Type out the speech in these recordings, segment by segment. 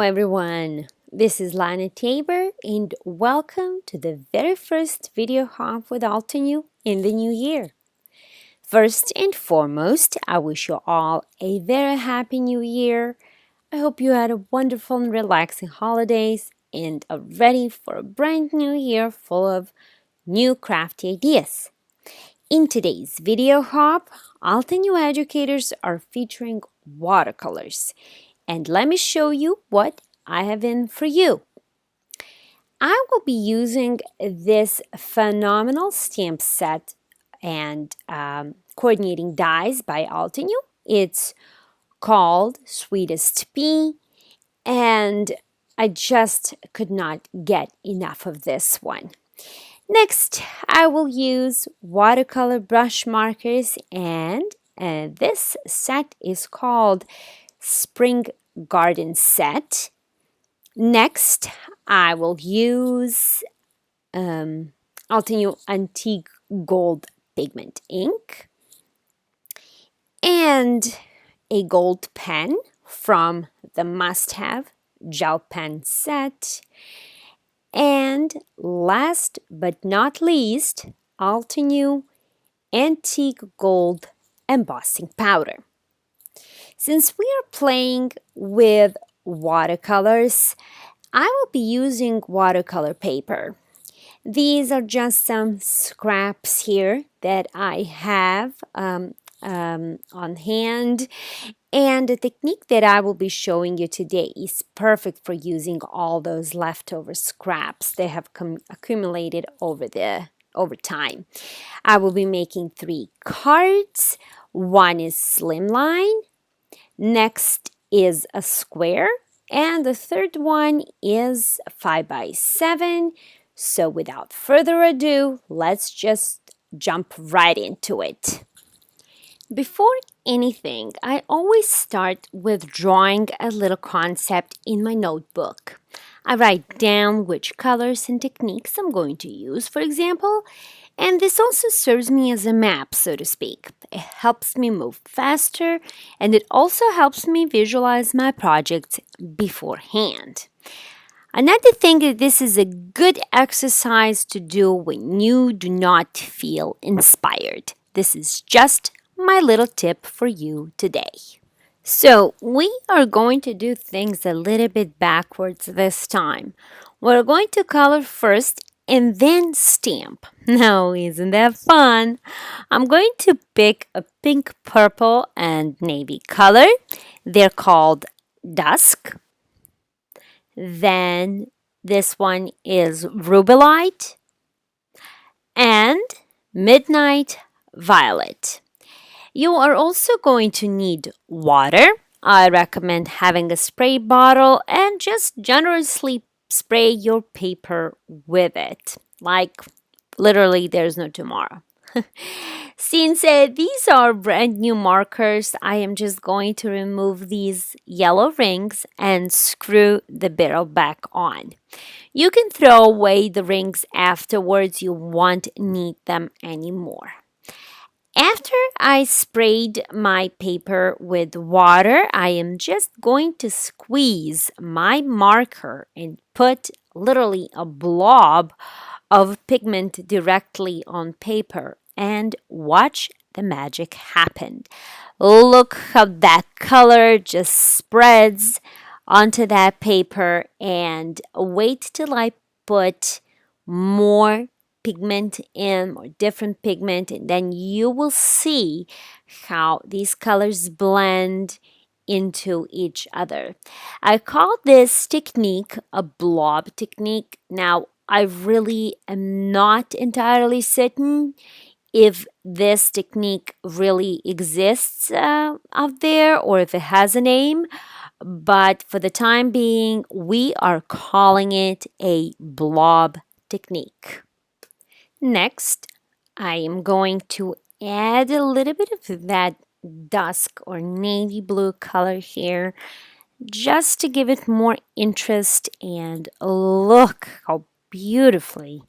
everyone, this is Lana Tabor and welcome to the very first video hop with Altenew in the new year. First and foremost, I wish you all a very happy new year. I hope you had a wonderful and relaxing holidays and are ready for a brand new year full of new crafty ideas. In today's video hop, Altenew educators are featuring watercolors. And let me show you what I have in for you. I will be using this phenomenal stamp set and coordinating dies by Altenew. It's called Sweetest P, and I just could not get enough of this one. Next, I will use watercolor brush markers, and this set is called Spring Garden Set. Next, I will use Altenew Antique Gold Pigment ink and a gold pen from the must-have gel pen set. And last but not least, Altenew Antique Gold Embossing Powder. Since we are playing with watercolors, I will be using watercolor paper. These are just some scraps here that I have on hand, and the technique that I will be showing you today is perfect for using all those leftover scraps that have accumulated over time. I will be making 3 cards. One is slimline. Next is a square, and the third one is 5 by 7. So without further ado, let's just jump right into it. Before anything, I always start with drawing a little concept in my notebook. I write down which colors and techniques I'm going to use, for example, and this also serves me as a map, so to speak. It helps me move faster, and it also helps me visualize my projects beforehand. Another thing is this is a good exercise to do when you do not feel inspired. This is just my little tip for you today. So we are going to do things a little bit backwards this time. We're going to color first and then stamp. Now, isn't that fun? I'm going to pick a pink, purple, and navy color. They're called Dusk. Then this one is Rubelite and Midnight Violet. You are also going to need water. I recommend having a spray bottle and just generously spray your paper with it. Like literally there's no tomorrow. Since these are brand new markers, I am just going to remove these yellow rings and screw the barrel back on. You can throw away the rings afterwards. You won't need them anymore. After I sprayed my paper with water, I am just going to squeeze my marker and put literally a blob of pigment directly on paper and watch the magic happen. Look how that color just spreads onto that paper, and wait till I put more pigment in, or different pigment, and then you will see how these colors blend into each other. I call this technique a blob technique. Now, I really am not entirely certain if this technique really exists out there or if it has a name, but for the time being, we are calling it a blob technique. Next, I am going to add a little bit of that dusk or navy blue color here just to give it more interest, and look how beautifully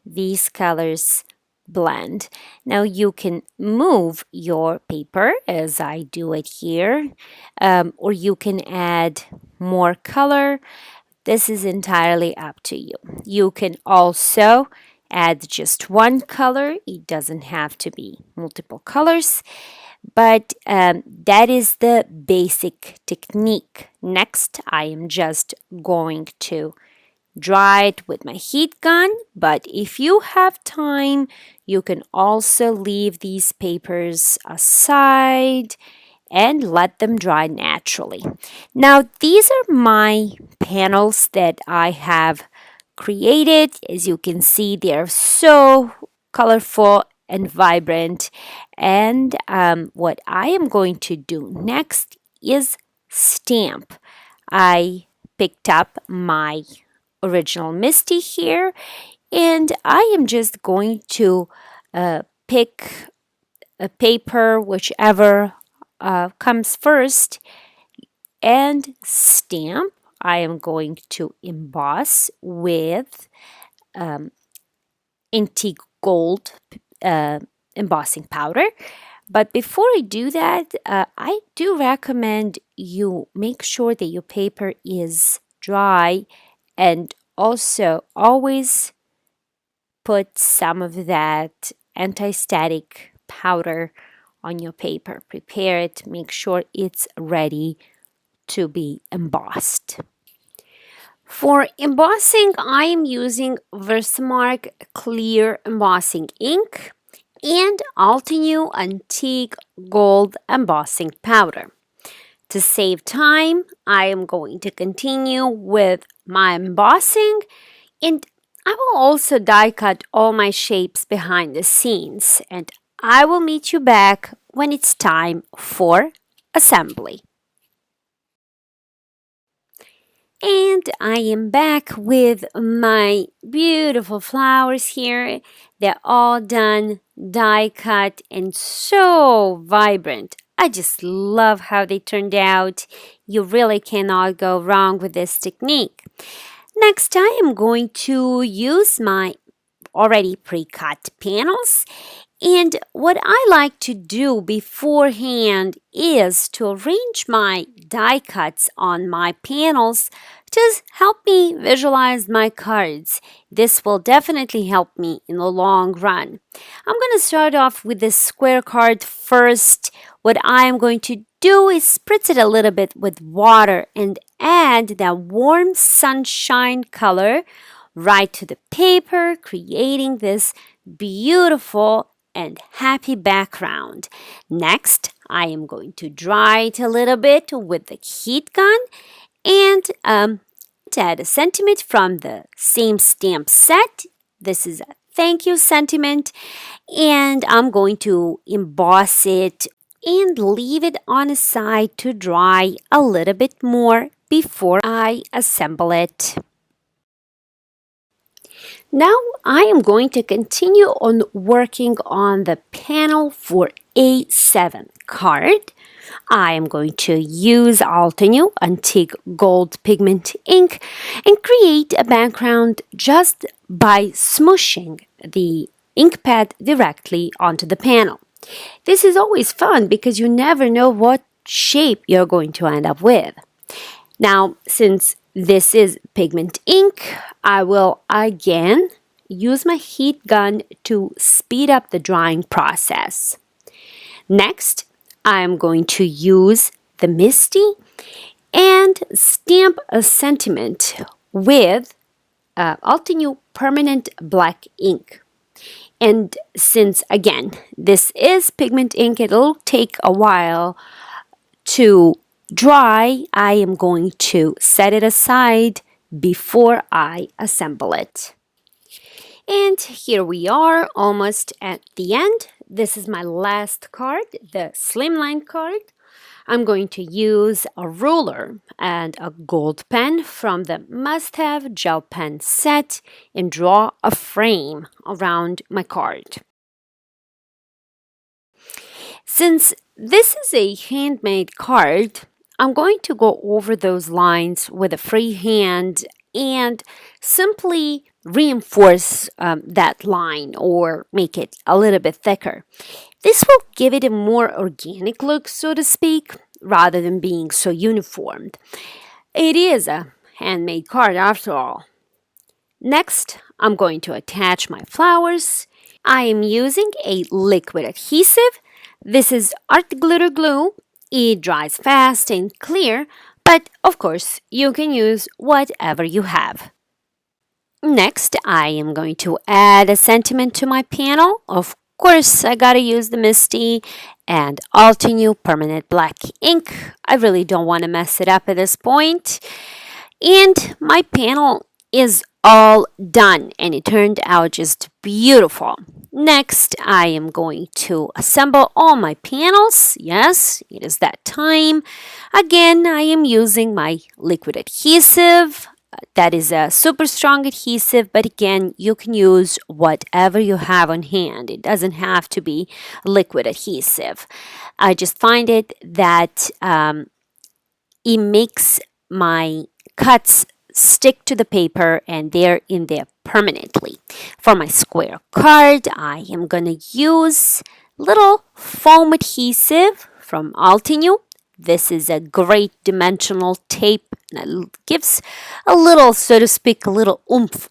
these colors blend. Now you can move your paper as I do it here, or you can add more color, this is entirely up to you. You can also add just one color. It doesn't have to be multiple colors, but that is the basic technique. Next, I am just going to dry it with my heat gun, but if you have time, you can also leave these papers aside and let them dry naturally. Now, these are my panels that I have created. As you can see, they're so colorful and vibrant. And what I am going to do next is stamp. I picked up my original Misty here, and I am just going to pick a paper, whichever comes first, and stamp. I am going to emboss with antique gold embossing powder. But before I do that, I do recommend you make sure that your paper is dry, and also always put some of that anti-static powder on your paper. Prepare it, make sure it's ready to be embossed. For embossing, I am using Versamark Clear Embossing Ink and Altenew Antique Gold Embossing Powder. To save time, I am going to continue with my embossing, and I will also die cut all my shapes behind the scenes, and I will meet you back when it's time for assembly. And I am back with my beautiful flowers here. They're all done, die cut, and so vibrant. I just love how they turned out. You really cannot go wrong with this technique. Next, I am going to use my already pre-cut panels. And what I like to do beforehand is to arrange my die cuts on my panels to help me visualize my cards. This will definitely help me in the long run. I'm going to start off with this square card first. What I am going to do is spritz it a little bit with water and add that warm sunshine color right to the paper, creating this beautiful and happy background. Next, I am going to dry it a little bit with the heat gun and add a sentiment from the same stamp set. This is a thank you sentiment, and I'm going to emboss it and leave it on the side to dry a little bit more before I assemble it. Now I am going to continue on working on the panel for A7 card. I am going to use Altenew Antique Gold Pigment ink and create a background just by smooshing the ink pad directly onto the panel. This is always fun because you never know what shape you're going to end up with. Now, since this is pigment ink, I will again use my heat gun to speed up the drying process. Next, I am going to use the Misty and stamp a sentiment with Altenew Permanent Black ink. And since, again, this is pigment ink, it'll take a while to dry. I am going to set it aside before I assemble it. And here we are, almost at the end. This is my last card, the slimline card. I'm going to use a ruler and a gold pen from the must-have gel pen set and draw a frame around my card. Since this is a handmade card, I'm going to go over those lines with a free hand and simply reinforce that line or make it a little bit thicker. This will give it a more organic look, so to speak, rather than being so uniformed. It is a handmade card after all. Next, I'm going to attach my flowers. I am using a liquid adhesive. This is art glitter glue. It dries fast and clear, but of course, you can use whatever you have. Next, I am going to add a sentiment to my panel. Of course, I gotta use the Misty and Altenew permanent black ink. I really don't want to mess it up at this point. And my panel is all done and it turned out just beautiful. Next, I am going to assemble all my panels. Yes, it is that time. Again, I am using my liquid adhesive. That is a super strong adhesive, but again, you can use whatever you have on hand. It doesn't have to be liquid adhesive. I just find it that it makes my cuts stick to the paper and they're in there permanently. For my square card, I am going to use little foam adhesive from Altenew. This is a great dimensional tape and it gives a little, so to speak, a little oomph.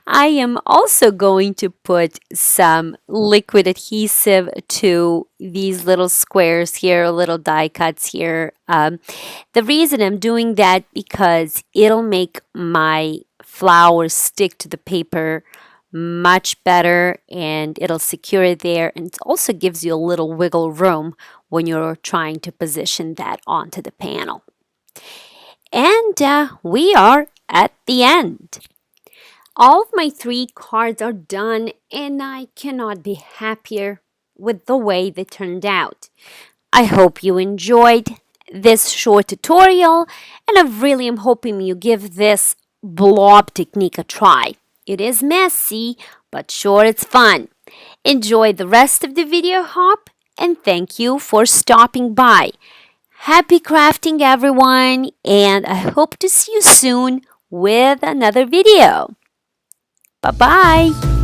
I am also going to put some liquid adhesive to these little squares here, little die cuts here. The reason I'm doing that because it'll make my flowers stick to the paper much better and it'll secure it there, and it also gives you a little wiggle room when you're trying to position that onto the panel. And we are at the end. All of my 3 cards are done and I cannot be happier with the way they turned out. I hope you enjoyed this short tutorial and I really am hoping you give this blob technique a try. It is messy, but sure it's fun. Enjoy the rest of the video hop and thank you for stopping by. Happy crafting everyone, and I hope to see you soon with another video. Bye-bye.